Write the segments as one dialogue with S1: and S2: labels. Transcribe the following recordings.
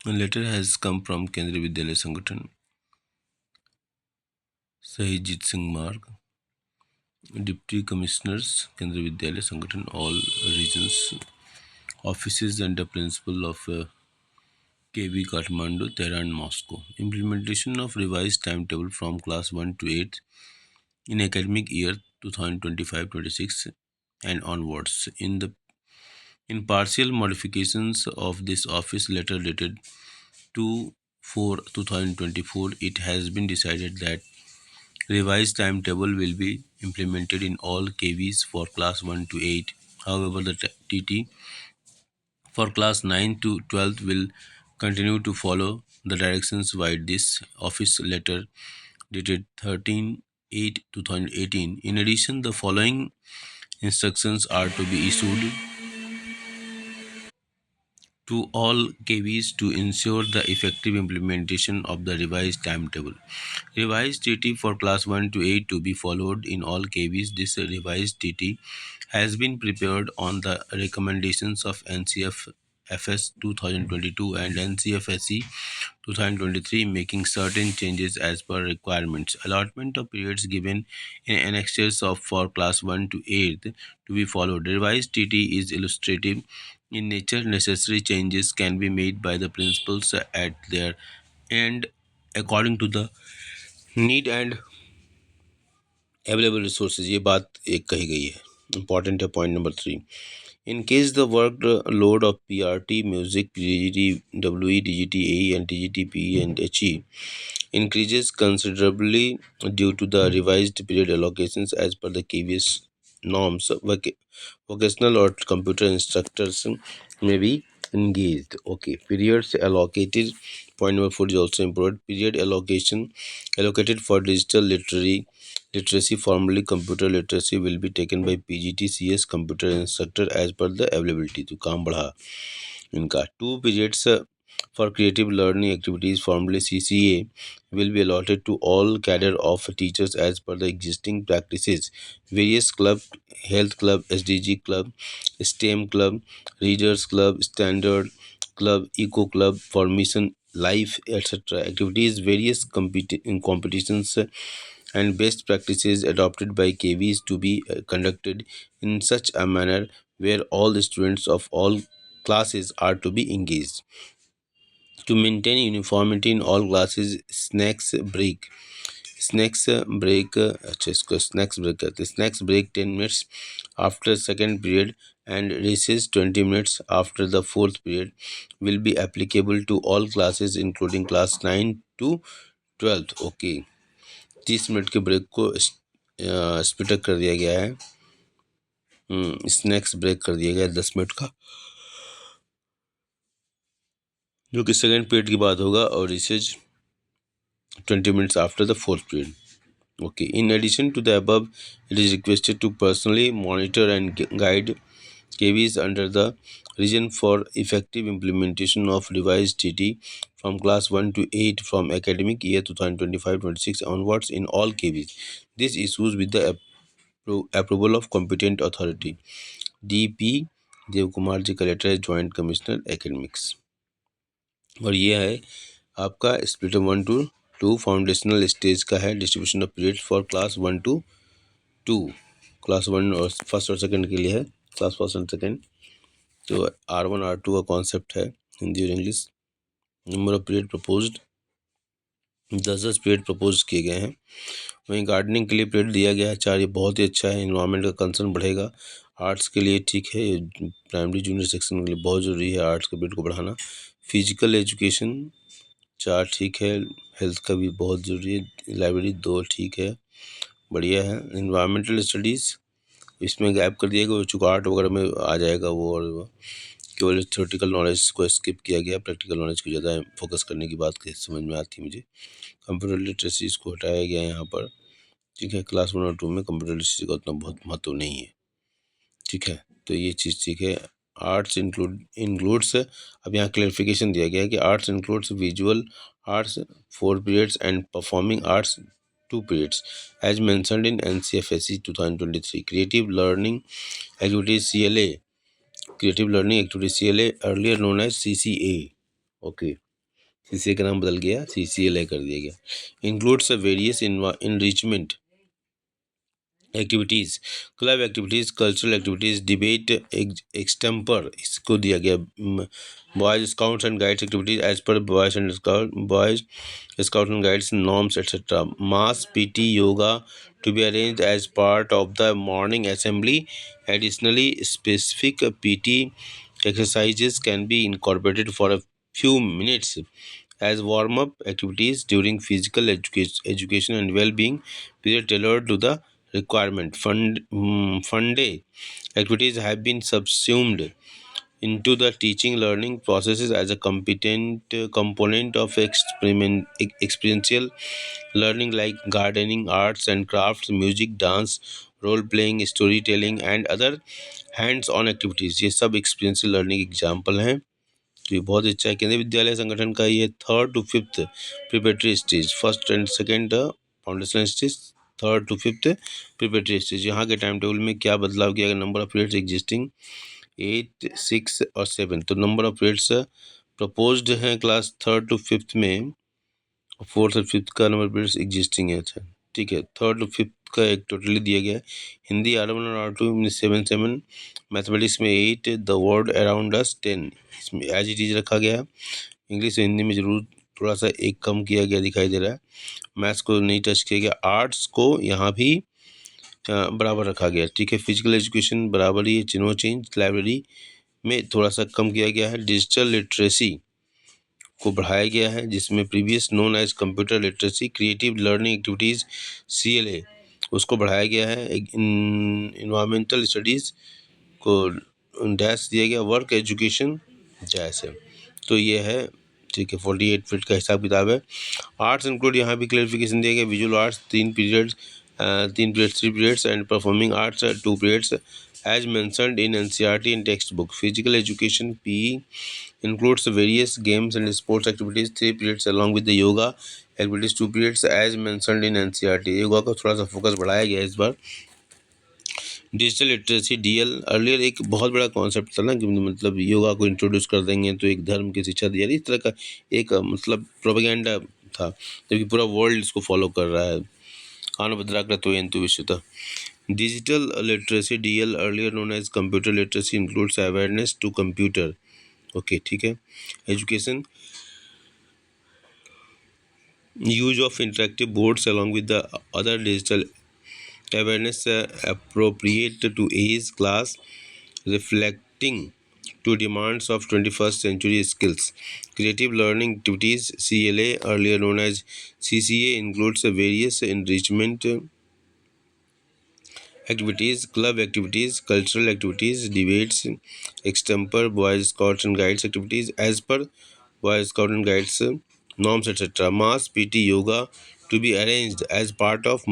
S1: A letter has come from Kendriya Vidyalaya Sangathan, Sahijit Singh Marg, Deputy Commissioners, Kendriya Vidyalaya Sangathan, all regions, offices and the principal of KV Kathmandu, Tehran, Moscow. Implementation of revised timetable from class 1 to 8 in academic year 2025-26 and onwards. In partial modifications of this office letter dated 2/4/2024, it has been decided that revised timetable will be implemented in all KVs for class 1 to 8. However, the TT for class 9 to 12 will continue to follow the directions via this office letter dated 13/8/2018. In addition, the following instructions are to be issued to all KVs to ensure the effective implementation of the revised timetable. Revised TT for class 1 to 8 to be followed in all KVs. This revised TT has been prepared on the recommendations of NCF FS 2022 and NCFSE 2023, making certain changes as per requirements. Allotment of periods given in annexures of for class 1 to 8 to be followed. Revised TT is illustrative in nature. Necessary changes can be made by the principals at their end according to the need and available resources, ये बात एक कही गई है, important है point number 3. In case the workload of PRT, Music, PGT, DGT, AE and TGT, PE and HE increases considerably due to the revised period allocations as per the KVS norms, vocational or computer instructors may be engaged. Okay, periods allocated. Point number 4 is also important. Period allocated for digital literacy, formerly computer literacy, will be taken by PGT/CS computer instructor as per the availability. तो काम बढ़ा इनका. 2 periods for creative learning activities, formerly CCA, will be allotted to all cadre of teachers as per the existing practices. Various club, health club, SDG club, STEM club, readers club, standard club, eco club, formation life, etc. activities, various competitions and best practices adopted by KVs to be conducted in such a manner where all the students of all classes are to be engaged. To maintain uniformity in all classes, अच्छा इसको snacks break कहते हैं. Snacks break 10 minutes after second period and recess 20 minutes after the fourth period will be applicable to all classes including class 9 to 12. Okay, 30 minute के break को split कर दिया गया है. स्नैक्स ब्रेक कर दिया गया है 10 मिनट का, जो कि सेकेंड पीरियड की बात होगा, और recess 20 minutes after the fourth period. Okay, in addition to the above, it is requested to personally monitor and guide KVs under the region for effective implementation of revised TT from class 1 to 8 from academic year 2025-26 onwards in all KVs. This issues with the approval of competent authority. DP Dev Kumar ji का letter है, joint commissioner academics. और ये है आपका split 1 to 2 foundational stage का है. Distribution of period for class 1 to 2, class 1 और first और सेकंड के लिए है, क्लास फर्स्ट एंड सेकंड. तो R1 R2 का कॉन्सेप्ट है, हिंदी और English. Number of period proposed 10 period propose किए गए हैं. वहीं गार्डनिंग के लिए पीरियड दिया गया है 4. ये बहुत ही अच्छा है, इन्वायरमेंट का कंसर्न बढ़ेगा. आर्ट्स के लिए ठीक है, प्राइमरी जूनियर सेक्शन के लिए बहुत ज़रूरी है आर्ट्स के पीरियड को बढ़ाना. फिजिकल एजुकेशन 4 ठीक है, हेल्थ का भी बहुत ज़रूरी है. लाइब्रेरी 2 ठीक है, बढ़िया है. इन्वायरमेंटल स्टडीज़ इसमें गैप कर दिया गया, चूँकि आर्ट वगैरह में आ जाएगा वो, और केवल थ्योरेटिकल नॉलेज को स्किप किया गया, प्रैक्टिकल नॉलेज को ज़्यादा फोकस करने की बात समझ में आती है मुझे. कंप्यूटर लिटरेसी इसको हटाया गया यहाँ पर, ठीक है. क्लास 1 और 2 में कंप्यूटर लिटरेसी का उतना बहुत महत्व नहीं है, ठीक है. तो ये चीज़ ठीक है. आर्ट्स इंक्लूड्स, अब यहाँ क्लैरिफिकेशन दिया गया है कि arts includes visual arts 4 periods and performing arts 2 periods as mentioned in NCFSE 2023. Creative learning activities CLA, earlier known as CCA. Okay. CCA का नाम बदल गया, CCLA कर दिया गया। Includes various enrichment activities, club activities, cultural activities, debate, extempore, इसको दिया गया। Boys scouts and guides activities as per boys scout and guides norms etcetera. Mass PT yoga to be arranged as part of the morning assembly. Additionally, specific PT exercises can be incorporated for a few minutes as warm-up activities during physical education and well-being period tailored to the requirement. Fun day activities have been subsumed into the teaching learning processes as a competent component of experiential learning like gardening, arts and crafts, music, dance, role playing, storytelling and other hands on activities। ये सब experiential learning example हैं। तो ये बहुत अच्छा है। केंद्रीय विद्यालय संगठन का ये 3rd to 5th preparatory stage, 1st and 2nd foundational stage, 3rd to 5th preparatory stage. यहाँ के टाइम टेबल में क्या बदलाव किया गया? नंबर ऑफ पीरियड्स एग्जिस्टिंग 8, 6 और 7। तो नंबर ऑफ पीरियड्स प्रपोज्ड हैं क्लास 3rd to 5th में, 4th और 5th का नंबर पीरियड्स एग्जिस्टिंग है। अच्छा ठीक है, 3rd to 5th का एक टोटली दिया गया है। हिंदी R1 और R2 में 7, मैथमेटिक्स में 8, द वर्ल्ड अराउंड अस 10, इसमें एज इट इज रखा गया है। इंग्लिश और हिंदी में जरूर थोड़ा सा एक कम किया गया दिखाई दे रहा है। मैथ्स को नहीं टच किया गया। आर्ट्स को यहाँ भी बराबर रखा गया। ठीक है, फिजिकल एजुकेशन बराबर ही है, नो चेंज। लाइब्रेरी में थोड़ा सा कम किया गया है। डिजिटल लिटरेसी को बढ़ाया गया है, जिसमें previous known as computer literacy, creative learning activities CLA उसको बढ़ाया गया है। इन्वायरमेंटल स्टडीज़ को डैश दिया गया। वर्क एजुकेशन डैश है। तो ये है, ठीक है, 48 फीट का हिसाब किताब है। आर्ट्स इंक्लूड यहाँ भी क्लेरिफिकेशन दिया गया। Visual arts 3 periods 3 periods and performing arts 2 periods as mentioned in NCERT and textbook. Physical education PE includes various games and sports activities 3 periods along with the yoga activities 2 periods as mentioned in NCERT। Yoga का थोड़ा सा focus बढ़ाया गया इस बार। Digital literacy DL earlier एक बहुत बड़ा concept था ना, कि मतलब योगा को इंट्रोड्यूस कर देंगे तो एक धर्म की शिक्षा दी जा रही, इस तरह का एक मतलब प्रोपेगेंडा था, जबकि पूरा वर्ल्ड इसको फॉलो कर रहा है। आनभद्राकृतो यंतु विश्वतः। Digital literacy DL earlier known as computer literacy includes awareness to computer. Okay ठीक है। Education use of interactive boards along with the other digital awareness appropriate to age class, reflecting to demands of 21st century skills. Creative learning activities CLA earlier known as CCA includes various enrichment activities, club activities, cultural activities, debates, extemper, boys scouts and guides activities as per boys scout and guides norms etc. Mass PT yoga to be arranged as part of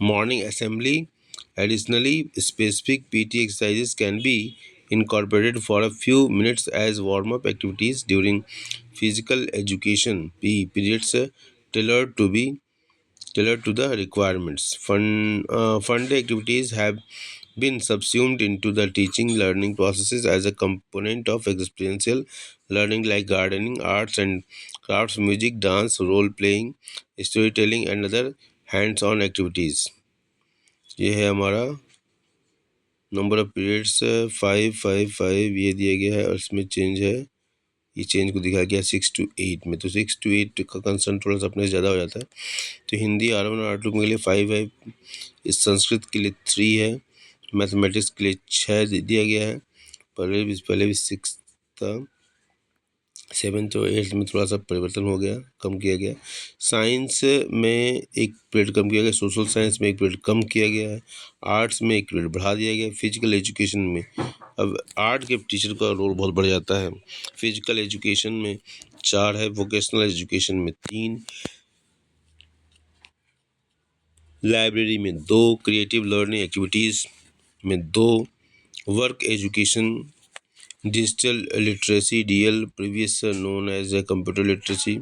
S1: morning assembly. Additionally, specific PT exercises can be incorporated for a few minutes as warm-up activities during physical education P periods tailored to the requirements. Fun day activities have been subsumed into the teaching learning processes as a component of experiential learning like gardening, arts and crafts, music, dance, role playing, storytelling and other hands-on activities। ये है हमारा number of periods 5 ये दिया गया है और इसमें change है, ये चेंज को दिखाया गया 6 to 8 में। तो 6 to 8 का कंसर्न थोड़ा सा अपने ज़्यादा हो जाता है। तो हिंदी R1 और R2 के लिए 5 है, इस संस्कृत के लिए 3 है, मैथमेटिक्स के लिए 6 दिया गया है। पहले भी 6 था, 7th और 8th में थोड़ा सा परिवर्तन हो गया, कम किया गया। साइंस में एक पीरियड कम किया गया, सोशल साइंस में एक पीरियड कम किया गया है, आर्ट्स में एक पीरियड बढ़ा दिया गया। फिजिकल एजुकेशन में अब आर्ट के टीचर का रोल बहुत बढ़ जाता है। फिजिकल एजुकेशन में 4 है, वोकेशनल एजुकेशन में 3, लाइब्रेरी में 2, क्रिएटिव लर्निंग एक्टिविटीज़ में 2, work education digital literacy DL previous known as a computer literacy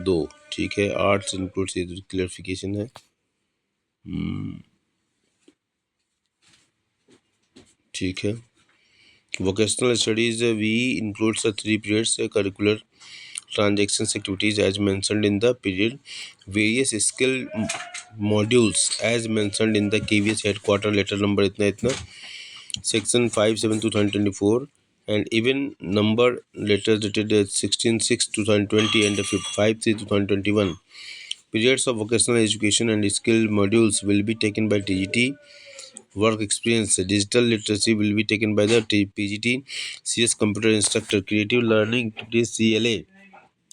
S1: 2। ठीक है, आर्ट्स इंक्लूड्स क्लियरिफिकेशन है। ठीक है, vocational studies we includes 3 periods curricular transactions activities as mentioned in the period. Various skill modules as mentioned in the KVS headquarter letter number इतना इतना section 57 2024 and even number letters dated 16/6/2020 and 5/3/2021. Periods of vocational education and skill modules will be taken by TGT. Work experience, digital literacy will be taken by the PGT. CS computer instructor, creative learning activities CLA,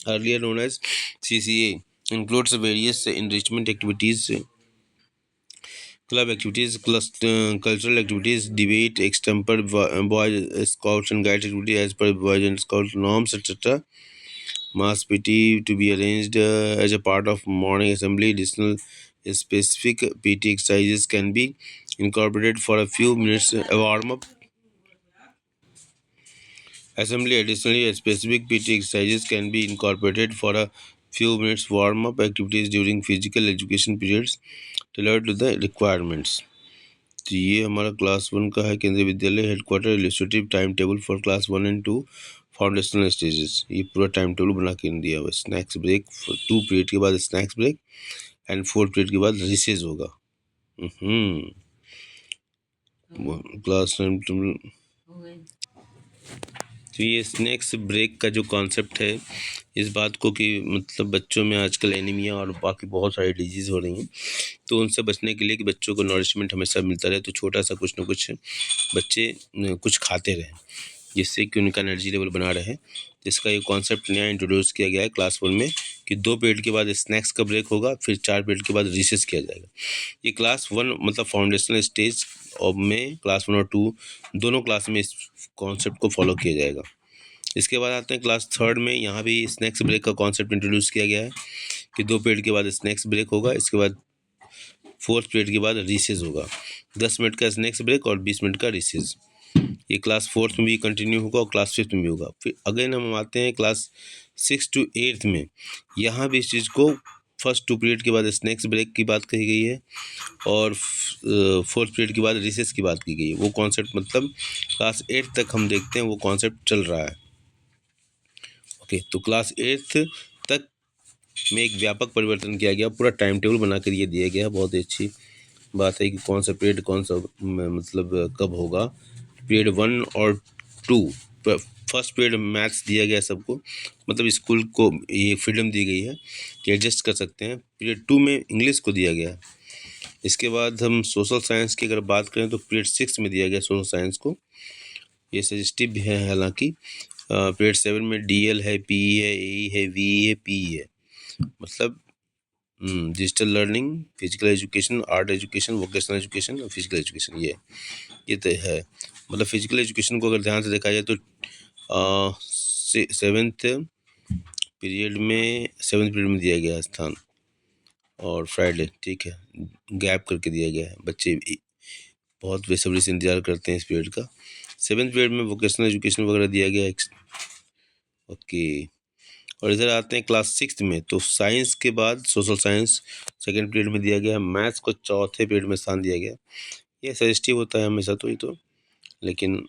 S1: earlier known as CCA, includes various enrichment activities, club activities, cultural activities, debate, extemper, boys scouts and guides activity as per boys and scouts norms, etc. Mass PT to be arranged as a part of morning assembly. Additional specific PT exercises can be incorporated for a few minutes warm up assembly. Additionally, specific PT exercises can be incorporated for a few minutes warm up activities during physical education periods tailored to the requirements. तो ये हमारा class 1 का है Kendriya Vidyalaya headquarter illustrative time table for class 1 and 2 foundational stages. ये पूरा time table बना के दिया हुआ। स्नैक्स ब्रेक 2 पीरियड के बाद स्नैक्स ब्रेक एंड 4 पीरियड के बाद रिसेस होगा। Class time table. तो ये स्नैक्स ब्रेक का जो कॉन्सेप्ट है इस बात को कि मतलब बच्चों में आजकल एनीमिया और बाकी बहुत सारी डिजीज़ हो रही हैं, तो उनसे बचने के लिए कि बच्चों को नॉरिशमेंट हमेशा मिलता रहे, तो छोटा सा कुछ ना कुछ बच्चे कुछ खाते रहें जिससे कि उनका एनर्जी लेवल बना रहे। जिसका ये कॉन्सेप्ट नया इंट्रोड्यूस किया गया है क्लास 1 में कि 2 पीरियड के बाद स्नैक्स का ब्रेक होगा, फिर 4 पीरियड के बाद रिसेस किया जाएगा। ये क्लास 1 मतलब फाउंडेशनल स्टेज और में क्लास 1 और 2 दोनों क्लास में इस कॉन्सेप्ट को फॉलो किया जाएगा। इसके बाद आते हैं क्लास 3 में। यहाँ भी स्नैक्स ब्रेक का कॉन्सेप्ट इंट्रोड्यूस किया गया है कि 2 पीरियड के बाद स्नैक्स ब्रेक होगा, इसके बाद 4th पीरियड के बाद रिसेस होगा। 10 मिनट का स्नैक्स ब्रेक और 20 मिनट का रिसेस। ये क्लास 4th में भी कंटिन्यू होगा और क्लास 5th में भी होगा। फिर अगेन हम आते हैं क्लास 6 to 8th में। यहाँ भी इस चीज़ को फर्स्ट 2 पीरियड के बाद स्नैक्स ब्रेक की बात कही गई है और 4th पीरियड के बाद रिसेस की बात की गई है। वो कॉन्सेप्ट मतलब क्लास 8 तक हम देखते हैं वो कॉन्सेप्ट चल रहा है। ओके, तो क्लास 8th तक में एक व्यापक परिवर्तन किया गया, पूरा टाइम टेबल बना कर ये दिया गया। बहुत ही अच्छी बात है कि कौन सा पीरियड कौन सा मतलब कब होगा। पीरियड 1 और 2 फर्स्ट पीरियड मैथ्स दिया गया सबको, मतलब स्कूल को ये फ्रीडम दी गई है कि एडजस्ट कर सकते हैं। पीरियड 2 में इंग्लिश को दिया गया है। इसके बाद हम सोशल साइंस की अगर बात करें तो पीरियड 6 में दिया गया सोशल साइंस को। ये सजेस्टिव भी है हालांकि। पीरियड 7 में DL है, PE है, AE है, VE है, PE है। मतलब digital learning, physical education, art education, vocational education और फिजिकल एजुकेशन ये तो है। मतलब फिजिकल एजुकेशन को अगर ध्यान से देखा जाए तो 7th पीरियड में दिया गया है स्थान और फ्राइडे, ठीक है, गैप करके दिया गया है। बच्चे बहुत बेसब्री से इंतजार करते हैं इस पीरियड का। 7th पीरियड में वोकेशनल एजुकेशन वगैरह दिया गया है। ओके, और इधर आते हैं क्लास 6 में। तो साइंस के बाद सोशल साइंस 2nd पीरियड में दिया गया। मैथ्स को 4थे पीरियड में स्थान दिया गया। ये सजेस्टिव होता है हमेशा तो, ये तो लेकिन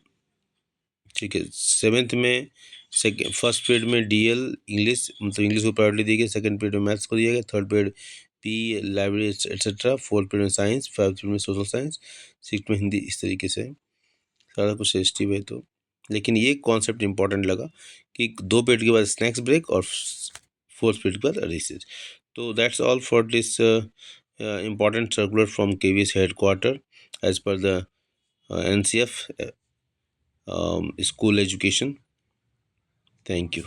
S1: ठीक है। 7th में फर्स्ट पीरियड में DL इंग्लिश, मतलब इंग्लिश को प्रायोरिटी दी गई। 2nd पीरियड में मैथ्स को दिया गया। 3rd period PE library etcetera. 4th period में साइंस। 5th पीरियड में सोशल साइंस। 6th में हिंदी। इस तरीके से सारा कुछ सजेस्टिव है। तो लेकिन ये कॉन्सेप्ट इंपॉर्टेंट लगा कि 2 पीरियड के बाद स्नैक्स ब्रेक और 4th पीरियड के बाद रिसेस। तो that's all for this important circular from KVS headquarter as per the NCF school education. Thank you.